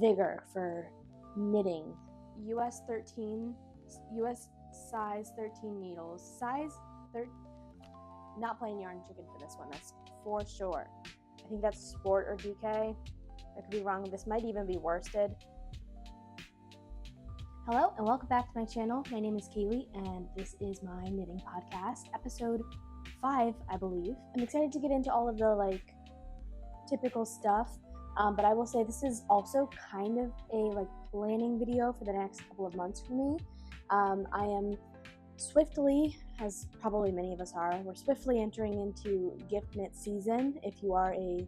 vigor for knitting. US size 13 needles. Not plain yarn chicken for this one, that's for sure. I think that's sport or DK. I could be wrong. This might even be worsted. Hello and welcome back to my channel. My name is Hailey and this is my knitting podcast, episode 5, I believe. I'm excited to get into all of the typical stuff, but I will say this is also kind of a planning video for the next couple of months for me. I am swiftly, as probably many of us are, we're swiftly entering into gift knit season if you are a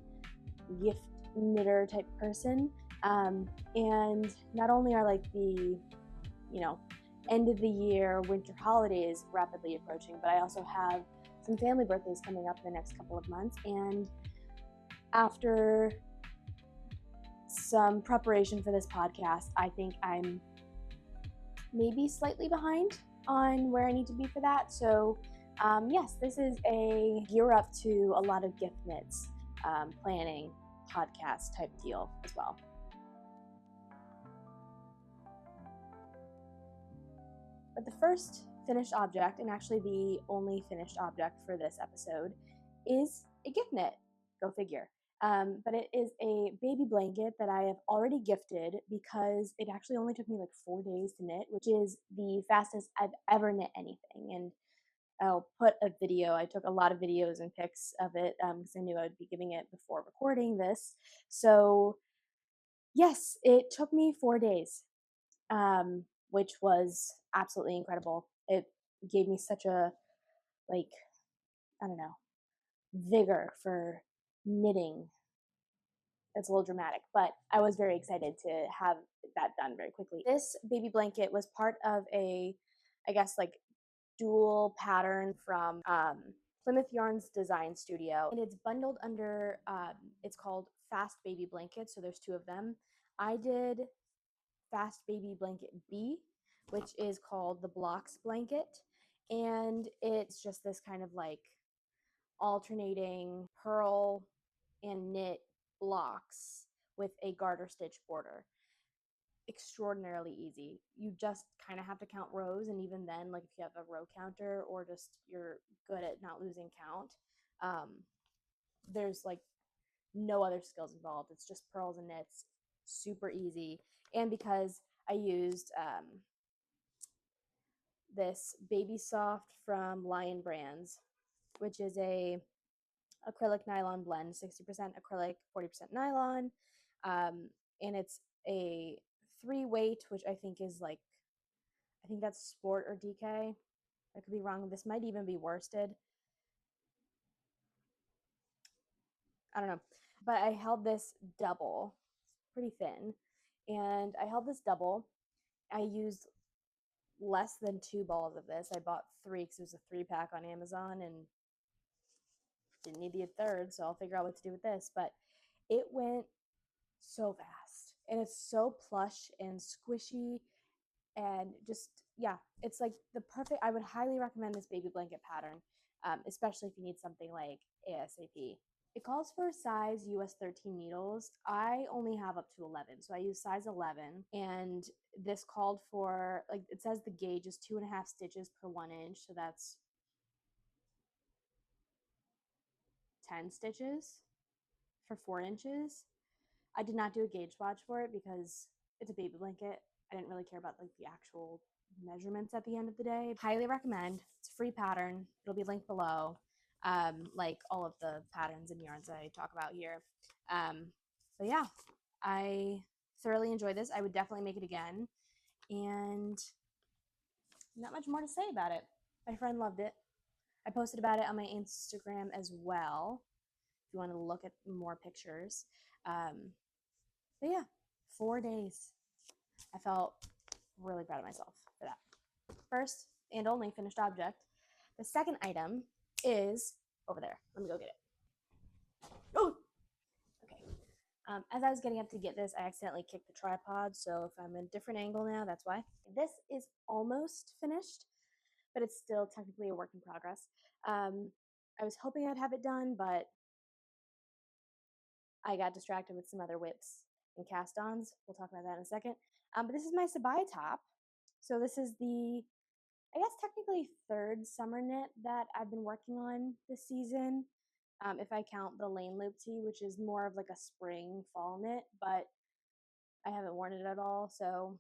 gift knitter type person. And not only are the end of the year winter holidays rapidly approaching, but I also have some family birthdays coming up in the next couple of months. And after some preparation for this podcast, I think I'm maybe slightly behind on where I need to be for that. So yes, this is a gear up to a lot of gift knits planning podcast type deal as well. But the first finished object, and actually the only finished object for this episode, is a gift knit. Go figure. But it is a baby blanket that I have already gifted because it actually only took me 4 days to knit, which is the fastest I've ever knit anything. And I'll put a video. I took a lot of videos and pics of it because I knew I would be giving it before recording this. So yes, it took me 4 days, which was absolutely incredible. It gave me such a, vigor for knitting. It's a little dramatic, but I was very excited to have that done very quickly. This baby blanket was part of a, dual pattern from Plymouth Yarn's design studio, and it's bundled under, it's called Fast Baby Blanket, so there's 2 of them. I did Fast Baby Blanket B, which is called the Blocks Blanket, and it's just this kind of alternating purl and knit blocks with a garter stitch border. Extraordinarily easy. You just kind of have to count rows, and even then, if you have a row counter or just you're good at not losing count, there's no other skills involved. It's just purls and knits, super easy. And because I used this Baby Soft from Lion Brands, which is a acrylic nylon blend, 60% acrylic, 40% nylon, and it's a 3 weight, which I think is I think that's sport or DK. I could be wrong. This might even be worsted. I don't know. But I held this double, pretty thin, and I held this double. I used less than 2 balls of this. I bought 3 because it was a 3-pack on Amazon and didn't need the 3rd, so I'll figure out what to do with this. But it went so fast, and it's so plush and squishy, and just, yeah, it's the perfect, I would highly recommend this baby blanket pattern, especially if you need something ASAP. It calls for size US 13 needles. I only have up to 11, so I use size 11, and this called for, it says the gauge is 2.5 stitches per 1 inch, so that's 10 stitches for 4 inches. I did not do a gauge swatch for it because it's a baby blanket. I didn't really care about the actual measurements at the end of the day. Highly recommend. It's a free pattern. It'll be linked below, like all of the patterns and yarns I talk about here. But yeah, I thoroughly enjoyed this. I would definitely make it again, and not much more to say about it. My friend loved it. I posted about it on my Instagram as well if you want to look at more pictures. But yeah, 4 days. I felt really proud of myself for that. First and only finished object. The second item is over there. Let me go get it. Oh! Okay. As I was getting up to get this, I accidentally kicked the tripod, so if I'm in a different angle now, that's why. This is almost finished, but it's still technically a work in progress. I was hoping I'd have it done, but I got distracted with some other whips and cast-ons. We'll talk about that in a second. But this is my Sabai top. So this is the, I guess technically third summer knit that I've been working on this season. If I count the lane loop tee, which is more of like a spring fall knit, but I haven't worn it at all, so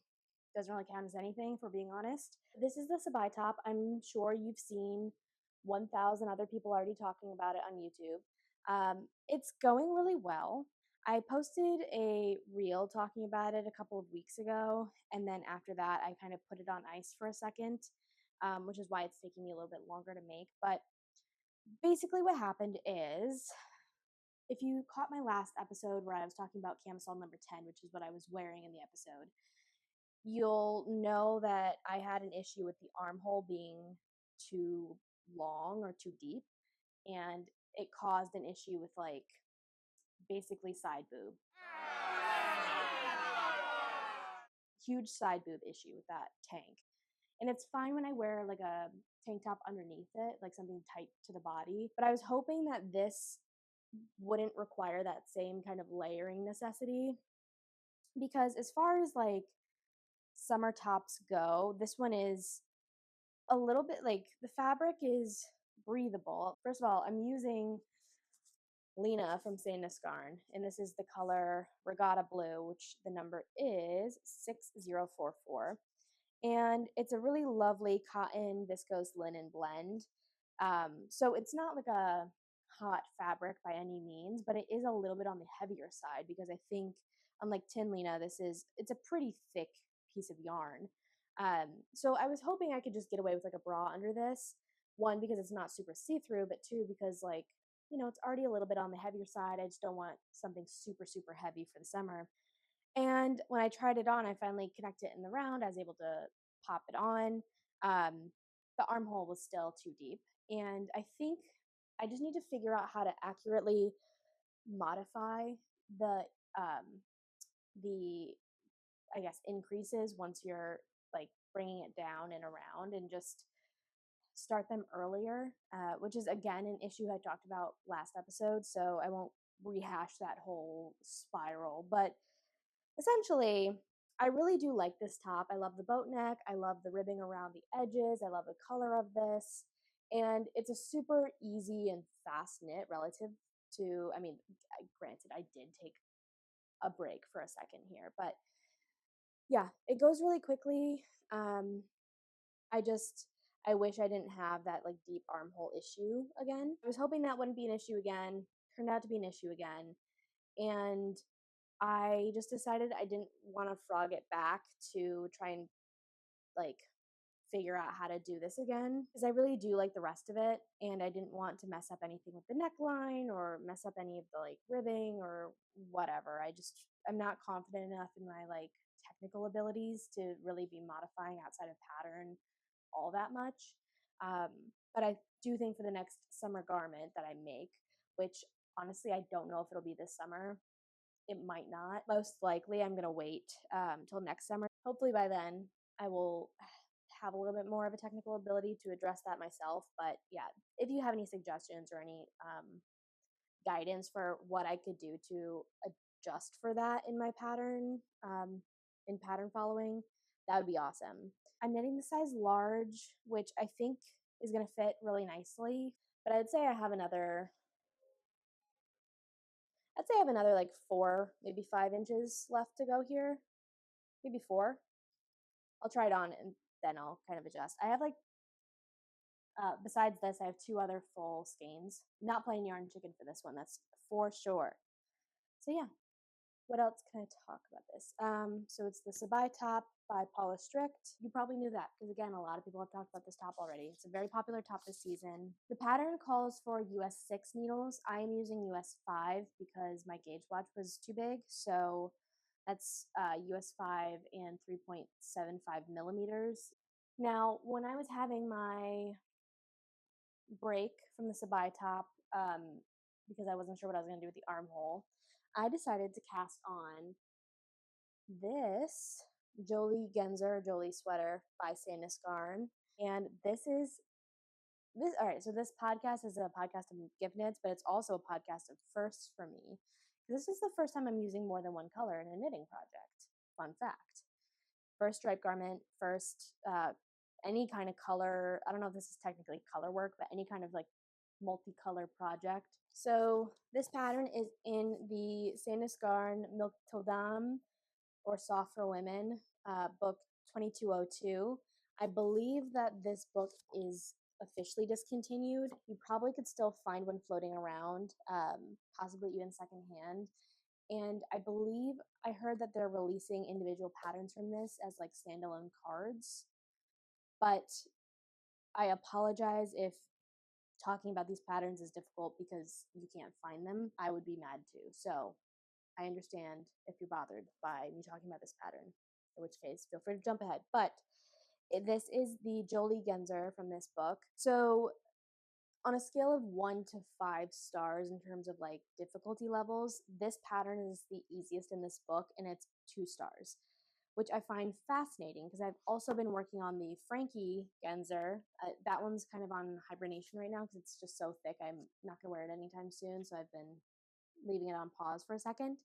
it doesn't really count as anything, for being honest. This is the Sabai top. I'm sure you've seen 1,000 other people already talking about it on YouTube. It's going really well. I posted a reel talking about it a couple of weeks ago, and then after that, I kind of put it on ice for a second, which is why it's taking me a little bit longer to make. But basically, what happened is, if you caught my last episode where I was talking about camisole number 10, which is what I was wearing in the episode, you'll know that I had an issue with the armhole being too long or too deep, and it caused an issue with like basically side boob. Huge side boob issue with that tank. And it's fine when I wear like a tank top underneath it, like something tight to the body. But I was hoping that this wouldn't require that same kind of layering necessity, because as far as like summer tops go, this one is a little bit like, the fabric is breathable. First of all, I'm using Lino from Sandnes Garn, and this is the color Regatta Blue, which the number is 6044. And it's a really lovely cotton viscose linen blend. So it's not like a hot fabric by any means, but it is a little bit on the heavier side, because I think, unlike tin Lino, it's a pretty thick piece of yarn. So I was hoping I could just get away with like a bra under this. One, because it's not super see-through, but two, because like, it's already a little bit on the heavier side. I just don't want something super, super heavy for the summer. And when I tried it on, I finally connected it in the round. I was able to pop it on. The armhole was still too deep. And I think I just need to figure out how to accurately modify the, I guess, increases once you're like bringing it down and around, and just start them earlier, which is again an issue I talked about last episode. So I won't rehash that whole spiral. But essentially, I really do like this top. I love the boat neck. I love the ribbing around the edges. I love the color of this. And it's a super easy and fast knit relative to, I mean, granted, I did take a break for a second here, but yeah, it goes really quickly. I wish I didn't have that like deep armhole issue again. I was hoping that wouldn't be an issue again. Turned out to be an issue again. And I just decided I didn't want to frog it back to try and like figure out how to do this again, because I really do like the rest of it, and I didn't want to mess up anything with the neckline or mess up any of the like ribbing or whatever. I'm not confident enough in my like technical abilities to really be modifying outside of pattern all that much. But I do think for the next summer garment that I make, which honestly I don't know if it'll be this summer, it might not. Most likely, I'm going to wait till next summer. Hopefully, by then, I will have a little bit more of a technical ability to address that myself. But yeah, if you have any suggestions or any guidance for what I could do to adjust for that in my pattern, in pattern following, that would be awesome. I'm knitting the size large, which I think is going to fit really nicely. But I'd say I have another like 4, maybe 5 inches left to go here. Maybe 4. I'll try it on and then I'll kind of adjust. I have like, besides this, I have 2 other full skeins. Not plain yarn chicken for this one, that's for sure. So yeah, what else can I talk about this? So it's the Sabai top by Paula Strict. You probably knew that, because again, a lot of people have talked about this top already. It's a very popular top this season. The pattern calls for US 6 needles. I am using US 5 because my gauge watch was too big. So that's US 5 and 3.75 millimeters. Now, when I was having my break from the Sabai top, because I wasn't sure what I was going to do with the armhole, I decided to cast on this Genser Jolie sweater by Sandnes Garn. And all right, so this podcast is a podcast of gift knits, but it's also a podcast of firsts for me, This is the first time I'm using more than one color in a knitting project. Fun fact. First stripe garment, first any kind of color. I don't know if this is technically color work, but any kind of like multicolor project. So this pattern is in the Sandnes Garn Milk Todam, or Soft for Women, book 2202. I believe that this book is officially discontinued. You probably could still find one floating around, possibly even secondhand. And I believe I heard that they're releasing individual patterns from this as like standalone cards. But I apologize if talking about these patterns is difficult because you can't find them. I would be mad too. So I understand if you're bothered by me talking about this pattern, in which case feel free to jump ahead. But this is the Jolie Genser from this book. So on a scale of 1 to 5 stars in terms of like difficulty levels, this pattern is the easiest in this book, and it's 2 stars, which I find fascinating because I've also been working on the Frankie Genser. That one's kind of on hibernation right now because it's just so thick. I'm not going to wear it anytime soon, so I've been leaving it on pause for a second.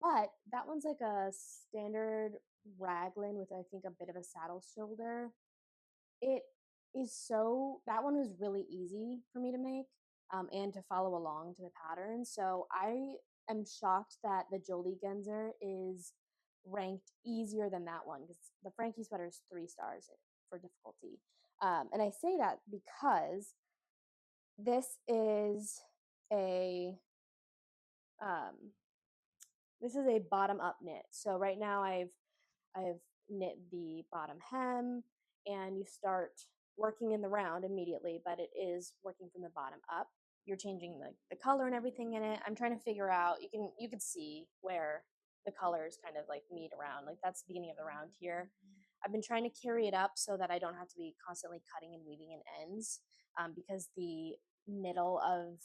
But that one's like a standard raglan with, I think, a bit of a saddle shoulder. It is that one was really easy for me to make and to follow along to the pattern. So I am shocked that the Jolie Genser is ranked easier than that one, because the Frankie sweater is 3 stars for difficulty. And I say that because this is a bottom up knit. So right now I've knit the bottom hem, and you start working in the round immediately, but it is working from the bottom up. You're changing the color and everything in it. I'm trying to figure out, you can see where the colors kind of like meet around. Like that's the beginning of the round here. I've been trying to carry it up so that I don't have to be constantly cutting and weaving in ends, because the middle of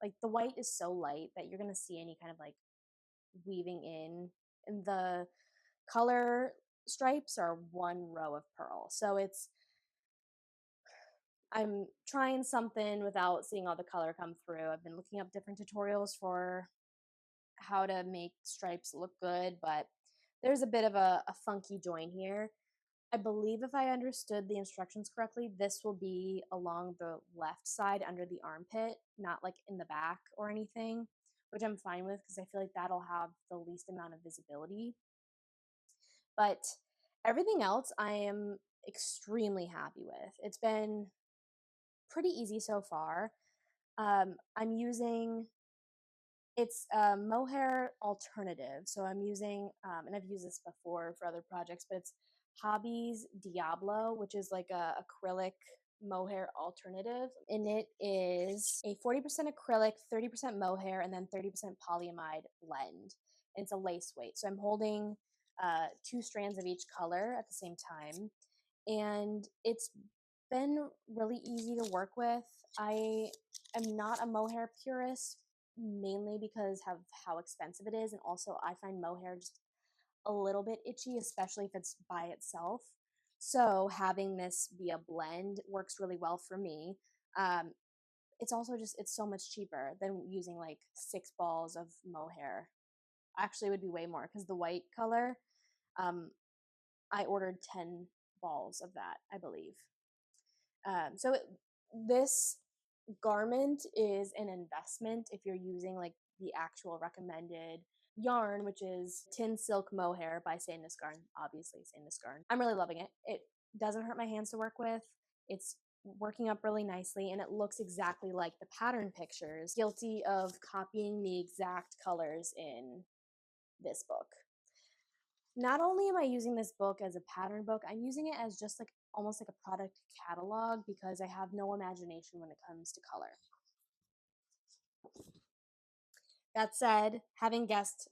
like the white is so light that you're going to see any kind of like weaving in, and the color stripes are one row of purl. So I'm trying something without seeing all the color come through. I've been looking up different tutorials for how to make stripes look good, but there's a bit of a funky join here. I believe if I understood the instructions correctly, this will be along the left side under the armpit, not like in the back or anything, which I'm fine with because I feel like that'll have the least amount of visibility. But everything else I am extremely happy with. It's been pretty easy so far. I'm using, it's a Mohair alternative. So I'm using, and I've used this before for other projects, but it's Hobbii Diablo, which is like a acrylic mohair alternative. And it is a 40% acrylic, 30% mohair, and then 30% polyamide blend. And it's a lace weight. So I'm holding 2 strands of each color at the same time. And it's been really easy to work with. I am not a mohair purist, mainly because of how expensive it is, and also I find mohair just a little bit itchy, especially if it's by itself. So having this be a blend works really well for me. It's also just, it's so much cheaper than using like 6 balls of mohair. Actually, it would be way more because the white color, I ordered 10 balls of that, I believe. This garment is an investment if you're using like the actual recommended yarn, which is Tin Silk Mohair by Sandnes Garn. Obviously, Sandnes Garn. I'm really loving it. It doesn't hurt my hands to work with. It's working up really nicely, and it looks exactly like the pattern pictures. Guilty of copying the exact colors in this book. Not only am I using this book as a pattern book, I'm using it as just like almost like a product catalog because I have no imagination when it comes to color. That said, having guessed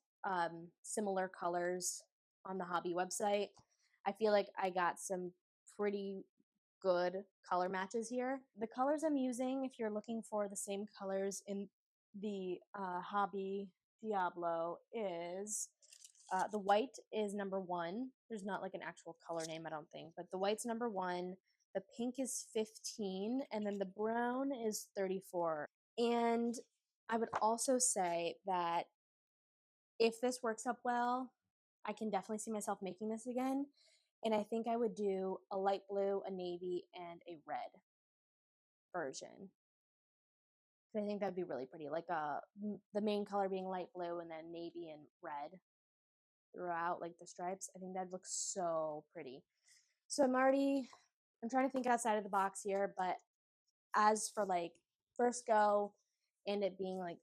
similar colors on the Hobbii website, I feel like I got some pretty good color matches here. The colors I'm using, if you're looking for the same colors in the Hobbii Diablo, is the white is number 1. There's not like an actual color name, I don't think, but the white's number 1. The pink is 15, and then the brown is 34. And I would also say that if this works up well, I can definitely see myself making this again. And I think I would do a light blue, a navy, and a red version. I think that'd be really pretty. Like the main color being light blue and then navy and red throughout, like the stripes. I think that'd look so pretty. So I'm trying to think outside of the box here, but as for like first go and it being like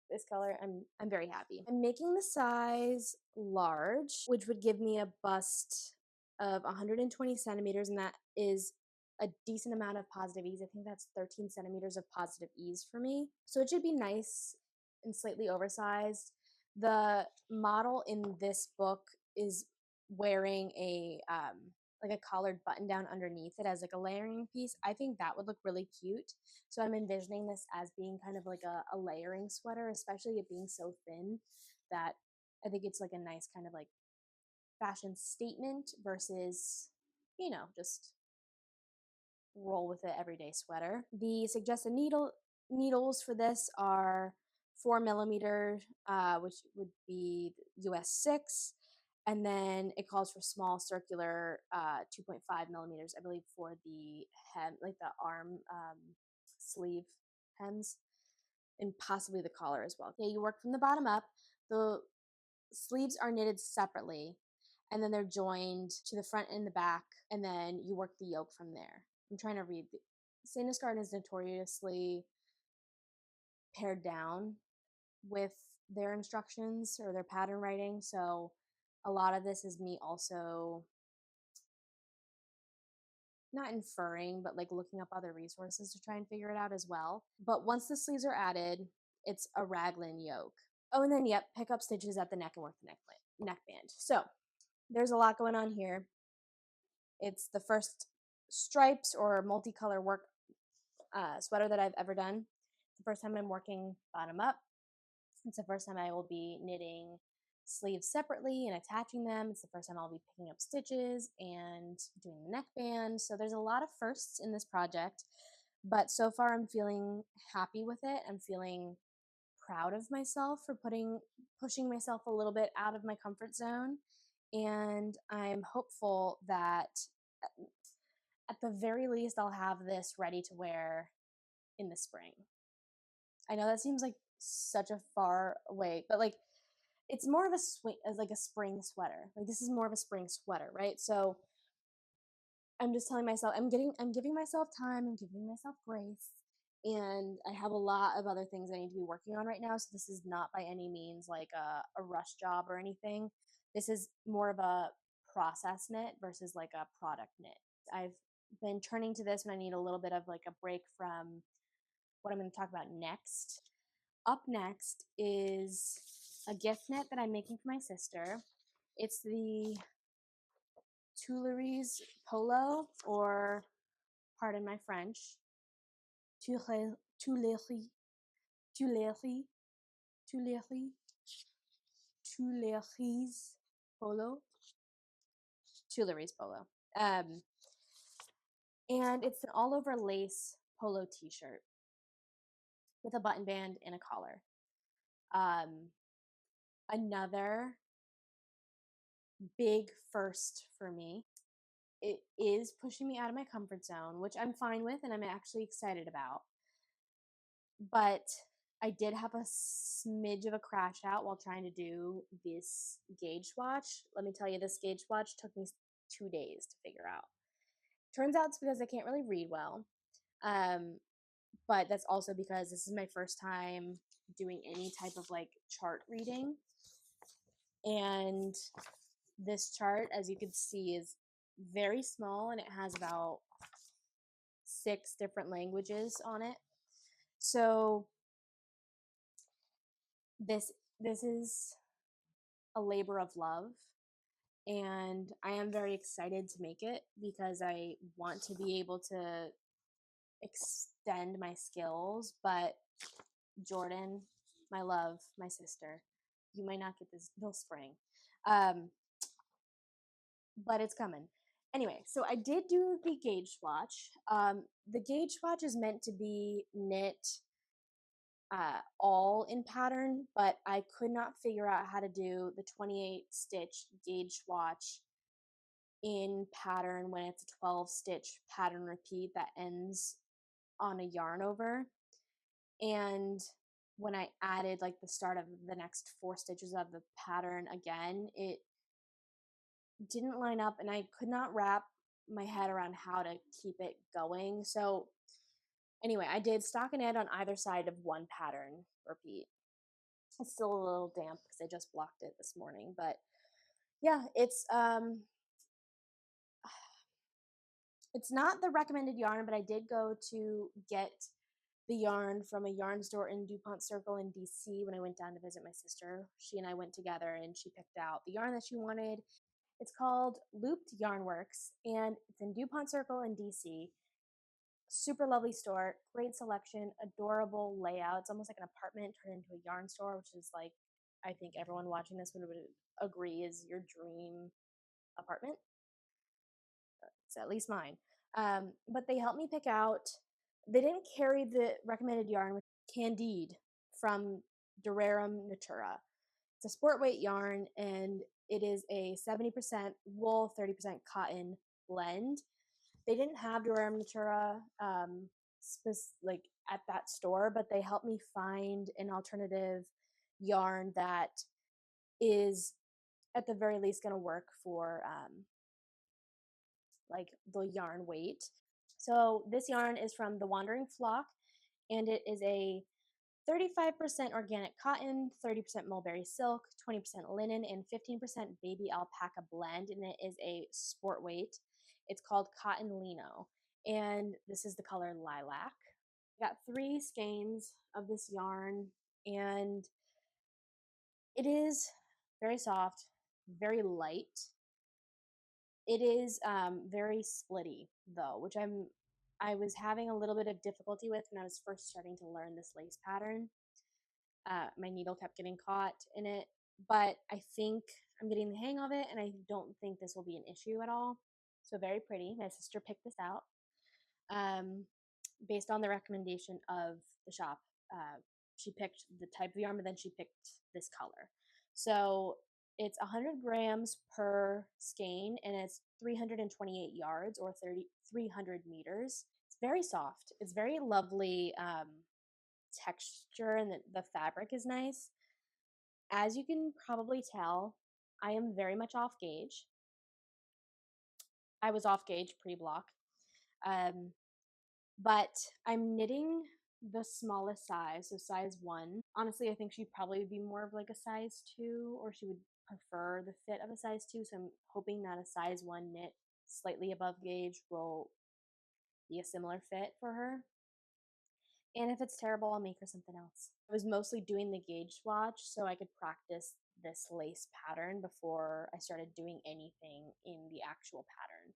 this color, I'm very happy. I'm making the size large, which would give me a bust of 120 centimeters, and that is a decent amount of positive ease. I think that's 13 centimeters of positive ease for me. So it should be nice and slightly oversized. The model in this book is wearing a like a collared button down underneath it as like a layering piece. I think that would look really cute. So I'm envisioning this as being kind of like a layering sweater, especially it being so thin that I think it's like a nice kind of like fashion statement versus, just roll with it everyday sweater. The suggested needles for this are 4 millimeter, which would be US 6, and then it calls for small circular 2.5 millimeters, I believe, for the hem, like the arm sleeve hems, and possibly the collar as well. Okay, you work from the bottom up. The sleeves are knitted separately, and then they're joined to the front and the back, and then you work the yoke from there. I'm trying to read. Sandnes Garn is notoriously pared down with their instructions or their pattern writing, so a lot of this is me also not inferring, but like looking up other resources to try and figure it out as well. But once the sleeves are added, it's a raglan yoke. Oh, and then pick up stitches at the neck and work the neckband. So there's a lot going on here. It's the first stripes or multicolor work sweater that I've ever done. It's the first time I'm working bottom up. It's the first time I will be knitting sleeves separately and attaching them. It's the first time I'll be picking up stitches and doing the neckband. So there's a lot of firsts in this project, but so far I'm feeling happy with it. I'm feeling proud of myself for pushing myself a little bit out of my comfort zone, and I'm hopeful that at the very least I'll have this ready to wear in the spring. I know that seems like such a far away, but like it's more of a spring sweater. Like this is more of a spring sweater, right? So I'm just telling myself I'm giving myself time, I'm giving myself grace, and I have a lot of other things I need to be working on right now. So this is not by any means like a rush job or anything. This is more of a process knit versus like a product knit. I've been turning to this when I need a little bit of like a break from what I'm going to talk about next. Up next is a gift knit that I'm making for my sister. It's the Tuileries Polo, or pardon my French, Tuileries, Tuileries, Tuileries, Tuileries Polo, Tuileries Polo. And it's an all-over lace polo t-shirt with a button band and a collar. Another big first for me. It is pushing me out of my comfort zone, which I'm fine with and I'm actually excited about. But I did have a smidge of a crash out while trying to do this gauge swatch. Let me tell you, this gauge swatch took me 2 days to figure out. Turns out it's because I can't really read well. But that's also because this is my first time doing any type of like chart reading. And this chart, as you can see, is very small and it has about 6 different languages on it. So this is a labor of love, and I am very excited to make it because I want to be able to extend my skills. But Jordan, my love, my sister, you might not get this till spring, but it's coming. Anyway, so I did do the gauge swatch. The gauge swatch is meant to be knit all in pattern, but I could not figure out how to do the 28 stitch gauge swatch in pattern when it's a 12 stitch pattern repeat that ends on a yarn over. And when I added like the start of the next 4 stitches of the pattern again, it didn't line up and I could not wrap my head around how to keep it going. So anyway, I did stockinette on either side of one pattern repeat. It's still a little damp because I just blocked it this morning, but yeah, it's not the recommended yarn, but I did go to get the yarn from a yarn store in DuPont Circle in DC when I went down to visit my sister. She and I went together and she picked out the yarn that she wanted. It's called Looped Yarn Works and it's in DuPont Circle in DC. Super lovely store, great selection, adorable layout. It's almost like an apartment turned into a yarn store, which is like, I think everyone watching this would agree is your dream apartment. It's at least mine. But they helped me pick out, they didn't carry the recommended yarn with Candide from Durarum Natura. It's a sport weight yarn and it is a 70% wool, 30% cotton blend. They didn't have Durarum Natura like at that store, but they helped me find an alternative yarn that is at the very least going to work for like the yarn weight. So this yarn is from the Wandering Flock and it is a 35% organic cotton, 30% mulberry silk, 20% linen, and 15% baby alpaca blend. And it is a sport weight. It's called Cotton Lino. And this is the color lilac. I got 3 skeins of this yarn and it is very soft, very light. It is very splitty though, which I was having a little bit of difficulty with when I was first starting to learn this lace pattern. My needle kept getting caught in it, but I think I'm getting the hang of it and I don't think this will be an issue at all. So very pretty. My sister picked this out based on the recommendation of the shop. She picked the type of yarn, but then she picked this color. So it's 100 grams per skein and it's 328 yards or 300 meters. It's very soft. It's very lovely texture and the fabric is nice. As you can probably tell, I am very much off gauge. I was off gauge pre-block. But I'm knitting the smallest size, so size 1. Honestly, I think she'd probably be more of like a size 2 or she would prefer the fit of a size 2, so I'm hoping that a size 1 knit slightly above gauge will be a similar fit for her. And if it's terrible, I'll make her something else. I was mostly doing the gauge swatch so I could practice this lace pattern before I started doing anything in the actual pattern.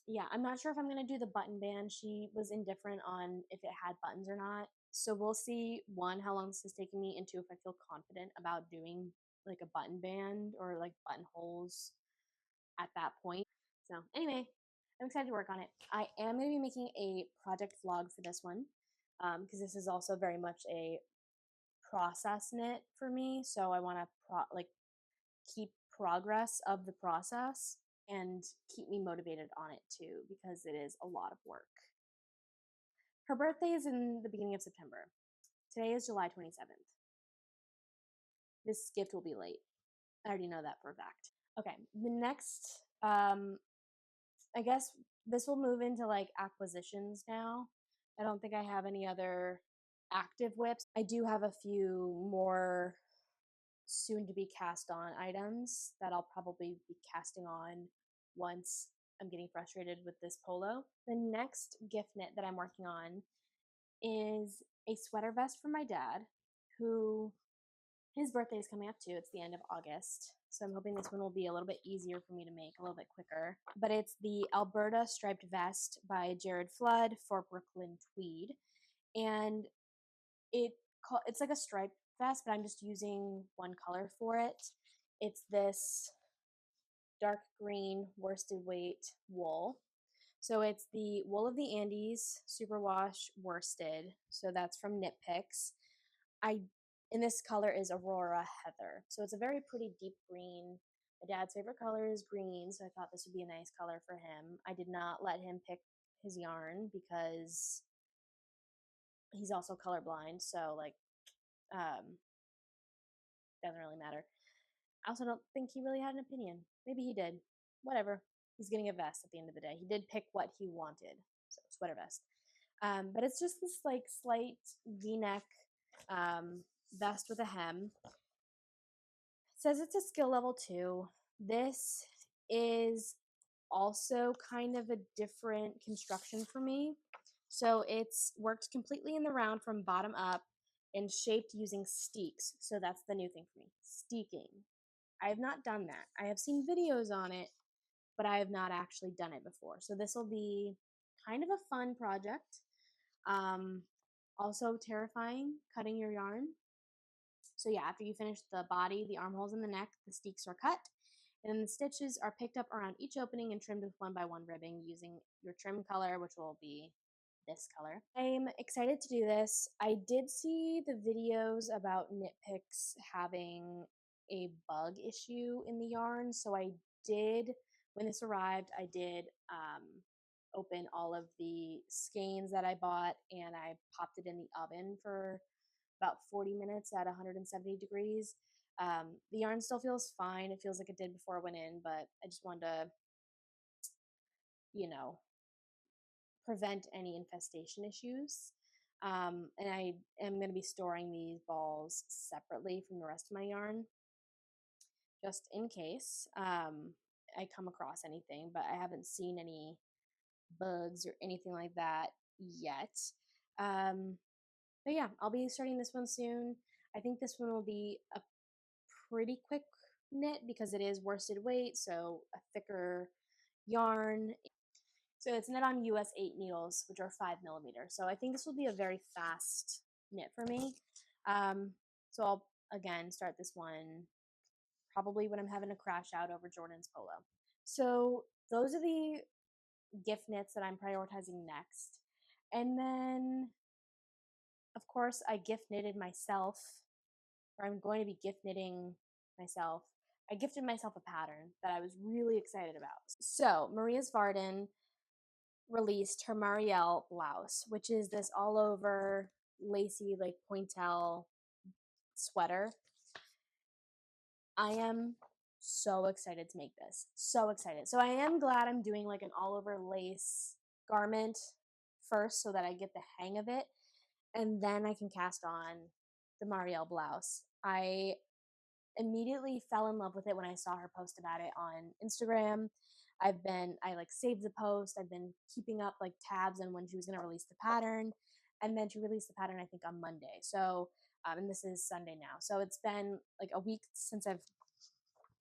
Yeah, I'm not sure if I'm going to do the button band. She was indifferent on if it had buttons or not. So we'll see, 1, how long this is taking me, and 2, if I feel confident about doing like a button band or like buttonholes at that point. So anyway, I'm excited to work on it. I am going to be making a project vlog for this one because this is also very much a process knit for me. So I want to keep progress of the process and keep me motivated on it too because it is a lot of work. Her birthday is in the beginning of September. Today is July 27th. This gift will be late. I already know that for a fact. Okay, the next I guess this will move into like acquisitions now. I don't think I have any other active whips. I do have a few more soon to be cast on items that I'll probably be casting on once I'm getting frustrated with this polo. The next gift knit that I'm working on is a sweater vest for my dad, who his birthday is coming up too. It's the end of August. So I'm hoping this one will be a little bit easier for me to make, a little bit quicker. But it's the Alberta striped vest by Jared Flood for Brooklyn Tweed. And it's like a striped vest, but I'm just using one color for it. It's this dark green worsted weight wool. So it's the Wool of the Andes Superwash Worsted. So that's from Knit Picks. in this color is Aurora Heather. So it's a very pretty deep green. My dad's favorite color is green, so I thought this would be a nice color for him. I did not let him pick his yarn because he's also colorblind, so like doesn't really matter. I also don't think he really had an opinion. Maybe he did. Whatever. He's getting a vest at the end of the day. He did pick what he wanted. So sweater vest. But it's just this like slight V-neck vest with a hem. It says it's a skill level 2. This is also kind of a different construction for me. So it's worked completely in the round from bottom up and shaped using steeks. So that's the new thing for me. Steeking. I have not done that. I have seen videos on it, but I have not actually done it before. So this will be kind of a fun project. Also terrifying, cutting your yarn. So yeah, after you finish the body, the armholes, and the neck, the steeks are cut. And then the stitches are picked up around each opening and trimmed with 1x1 ribbing using your trim color, which will be this color. I'm excited to do this. I did see the videos about Knit Picks having a bug issue in the yarn, so I did, when this arrived, I did open all of the skeins that I bought, and I popped it in the oven for about 40 minutes at 170 degrees. The yarn still feels fine. It feels like it did before it went in, but I just wanted to, you know, prevent any infestation issues. And I am going to be storing these balls separately from the rest of my yarn, just in case I come across anything, but I haven't seen any bugs or anything like that yet. But yeah, I'll be starting this one soon. I think this one will be a pretty quick knit because it is worsted weight, so a thicker yarn. So it's knit on US 8 needles, which are 5mm. So I think this will be a very fast knit for me. So I'll, again, start this one probably when I'm having a crash out over Jordan's Polo. So those are the gift knits that I'm prioritizing next. And then, of course, I gift knitted myself, or I'm going to be gift knitting myself. I gifted myself a pattern that I was really excited about. So Maria's Varden released her Marielle Blouse, which is this all over lacy like pointelle sweater. I am so excited to make this. So excited. So I am glad I'm doing like an all over lace garment first so that I get the hang of it, and then I can cast on the Marielle Blouse. I immediately fell in love with it when I saw her post about it on Instagram. I like saved the post. I've been keeping up like tabs on when she was going to release the pattern. And then she released the pattern, I think, on Monday. So, and this is Sunday now. So it's been like a week since I've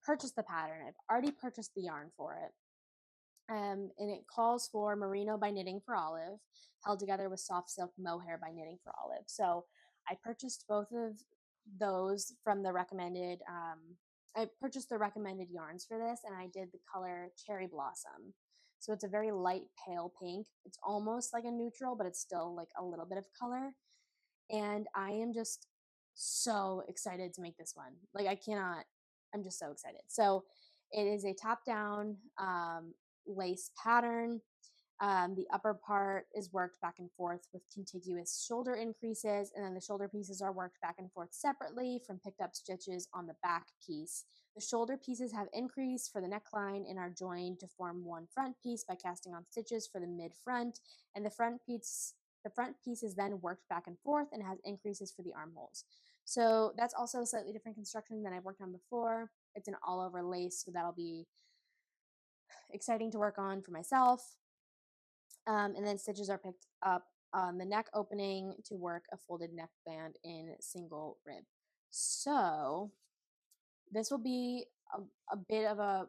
purchased the pattern. I've already purchased the yarn for it. And it calls for Merino by Knitting for Olive, held together with soft silk Mohair by Knitting for Olive. So I purchased both of those from the recommended. I purchased the recommended yarns for this, and I did the color Cherry Blossom. So it's a very light pale pink. It's almost like a neutral, but it's still like a little bit of color. And I am just so excited to make this one. Like I cannot. I'm just so excited. So it is a top-down lace pattern. The upper part is worked back and forth with contiguous shoulder increases, and then the shoulder pieces are worked back and forth separately from picked up stitches on the back piece. The shoulder pieces have increased for the neckline and are joined to form one front piece by casting on stitches for the mid front, and the front piece is then worked back and forth and has increases for the armholes. So that's also a slightly different construction than I've worked on before. It's an all over lace, so that'll be exciting to work on for myself. And then stitches are picked up on the neck opening to work a folded neckband in single rib. So this will be a bit of a,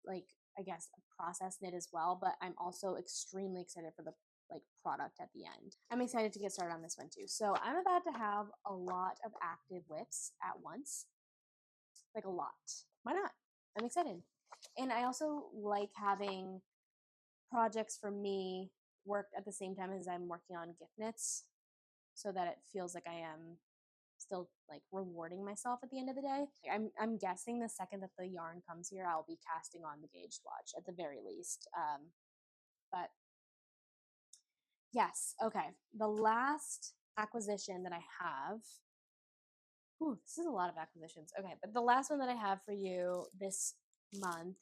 like, I guess, a process knit as well, but I'm also extremely excited for the like product at the end. I'm excited to get started on this one too. So I'm about to have a lot of active whips at once, like a lot. Why not? I'm excited. And I also like having projects for me work at the same time as I'm working on gift knits so that it feels like I am still like rewarding myself at the end of the day. I'm guessing the second that the yarn comes here, I'll be casting on the gauge swatch at the very least. But yes, okay. The last acquisition that I have. Ooh, this is a lot of acquisitions. Okay, but the last one that I have for you this month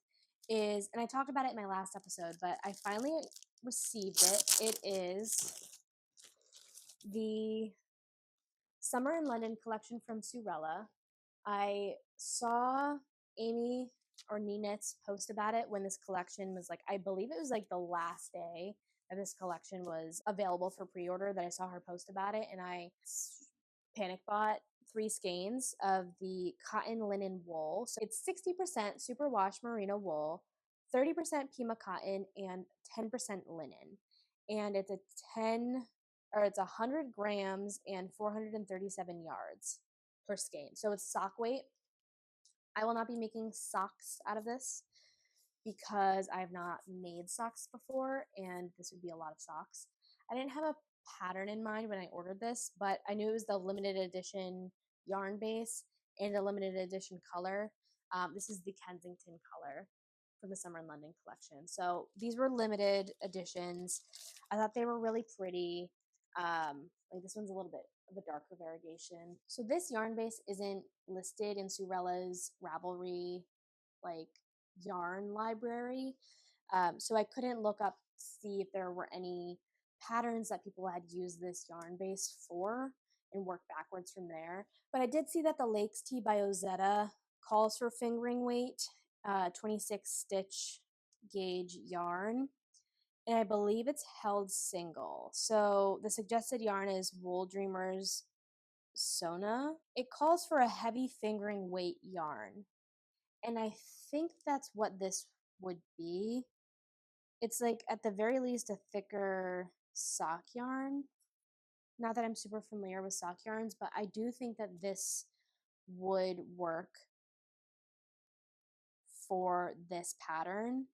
is, and I talked about it in my last episode, but I finally received it. It is the Summer in London collection from Sewrella. I saw Amy or Ninet's post about it when this collection was like, I believe it was like the last day that this collection was available for pre-order that I saw her post about it, and I panic bought 3 skeins of the cotton linen wool. So it's 60% superwash merino wool, 30% Pima cotton, and 10% linen. And it's it's 100 grams and 437 yards per skein. So it's sock weight. I will not be making socks out of this because I have not made socks before, and this would be a lot of socks. I didn't have a pattern in mind when I ordered this, but I knew it was the limited edition yarn base and a limited edition color. This is the Kensington color from the Summer in London collection. So these were limited editions. I thought they were really pretty. Like this one's a little bit of a darker variegation. So this yarn base isn't listed in Sewrella's Ravelry like yarn library. So I couldn't look up to see if there were any patterns that people had used this yarn base for and work backwards from there. But I did see that the Lakes Tea by Ozetta calls for fingering weight, 26 stitch gauge yarn. And I believe it's held single. So the suggested yarn is Wool Dreamers Sona. It calls for a heavy fingering weight yarn. And I think that's what this would be. It's like at the very least a thicker sock yarn. Not that I'm super familiar with sock yarns, but I do think that this would work for this pattern.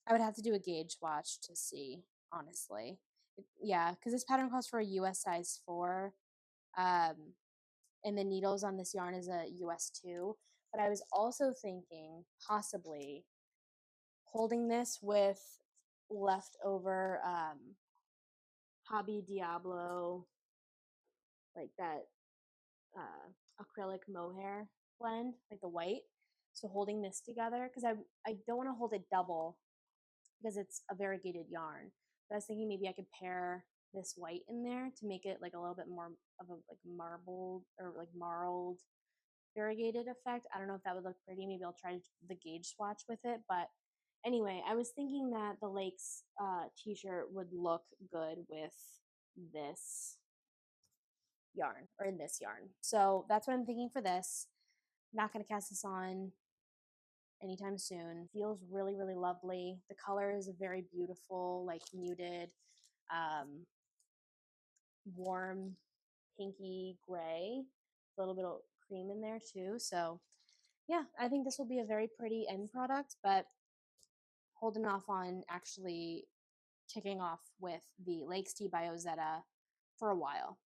I would have to do a gauge swatch to see, honestly. Yeah, because this pattern calls for a US size 4. And the needles on this yarn is a US 2. But I was also thinking possibly holding this with leftover Hobbii Diablo, like that acrylic mohair blend, like the white. So holding this together, because I don't want to hold it double because it's a variegated yarn. But I was thinking maybe I could pair this white in there to make it like a little bit more of a like marbled or like marled variegated effect. I don't know if that would look pretty. Maybe I'll try the gauge swatch with it. But anyway, I was thinking that the Lakes t-shirt would look good with this yarn or in this yarn. So that's what I'm thinking for this. Not going to cast this on anytime soon. Feels really, really lovely. The color is a very beautiful, like muted, warm, pinky gray. A little bit of cream in there too. So yeah, I think this will be a very pretty end product, but holding off on actually kicking off with the Lakes Tea by Ozetta for a while.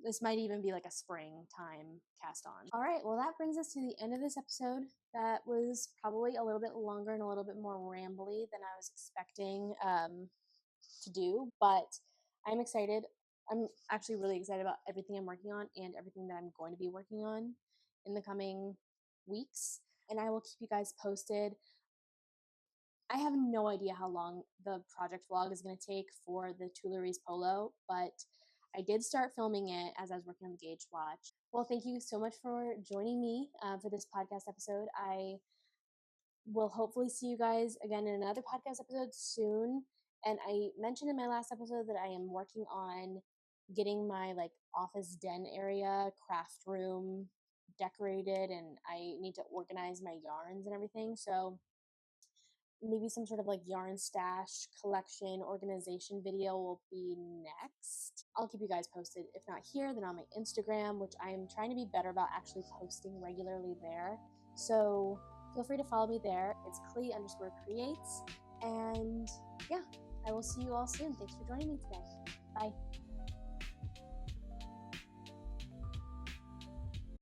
This might even be like a springtime cast on. All right, well, that brings us to the end of this episode. That was probably a little bit longer and a little bit more rambly than I was expecting to do, but I'm excited. I'm actually really excited about everything I'm working on and everything that I'm going to be working on in the coming weeks, and I will keep you guys posted. I have no idea how long the project vlog is going to take for the Tuileries Polo, but I did start filming it as I was working on the gauge watch. Well, thank you so much for joining me for this podcast episode. I will hopefully see you guys again in another podcast episode soon. And I mentioned in my last episode that I am working on getting my like office den area, craft room decorated, and I need to organize my yarns and everything. So maybe some sort of like yarn stash collection organization video will be next. I'll keep you guys posted. If not here, then on my Instagram, which I am trying to be better about actually posting regularly there. So feel free to follow me there. It's Clee_creates. And yeah, I will see you all soon. Thanks for joining me today. Bye.